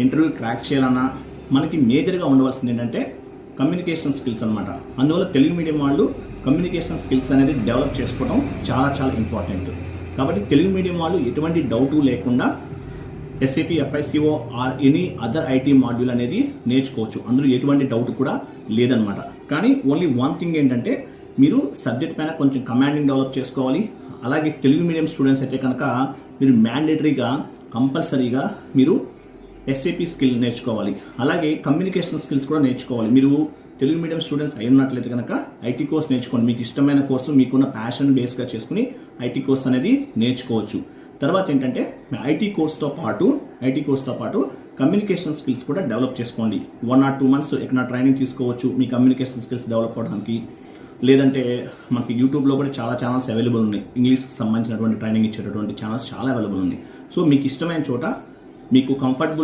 Interview crack చేయాలన్నా మనకి మేజర్గా ఉండవలసింది ఏంటంటే కమ్యూనికేషన్ స్కిల్స్ అనమాట. అందువల్ల తెలుగు మీడియం వాళ్ళు కమ్యూనికేషన్ స్కిల్స్ అనేది డెవలప్ చేసుకోవడం చాలా చాలా ఇంపార్టెంట్. కాబట్టి తెలుగు మీడియం వాళ్ళు ఎటువంటి డౌటు లేకుండా SAP FICO or any other IT module అనేది నేర్చుకోవచ్చు. అందులో ఎటువంటి డౌట్ కూడా లేదనమాట. కానీ ఓన్లీ వన్ థింగ్ ఏంటంటే మీరు సబ్జెక్ట్ పైన కొంచెం కమాండింగ్ డెవలప్ చేసుకోవాలి. అలాగే తెలుగు మీడియం స్టూడెంట్స్ అయితే కనుక మీరు మ్యాండేటరీగా కంపల్సరీగా మీరు SAP స్కిల్ నేర్చుకోవాలి. అలాగే కమ్యూనికేషన్ స్కిల్స్ కూడా నేర్చుకోవాలి. మీరు తెలుగు మీడియం స్టూడెంట్స్ అయినట్లయితే కనుక ఐటీ కోర్స్ నేర్చుకోండి. మీకు ఇష్టమైన కోర్సు మీకున్న ప్యాషన్ బేస్గా చేసుకుని ఐటీ కోర్స్ అనేది నేర్చుకోవచ్చు. తర్వాత ఏంటంటే ఐటీ కోర్స్తో పాటు కమ్యూనికేషన్ స్కిల్స్ కూడా డెవలప్ చేసుకోండి. 1 or 2 months ఎక్కడ ట్రైనింగ్ తీసుకోవచ్చు మీ కమ్యూనికేషన్ స్కిల్స్ డెవలప్ అవడానికి. లేదంటే మనకి యూట్యూబ్లో కూడా చాలా ఛానల్స్ అవైలబుల్ ఉన్నాయి. ఇంగ్లీష్కి సంబంధించినటువంటి ట్రైనింగ్ ఇచ్చేటటువంటి ఛానల్స్ చాలా అవైలబుల్ ఉన్నాయి. సో మీకు ఇష్టమైన చోట మీకు కంఫర్టబుల్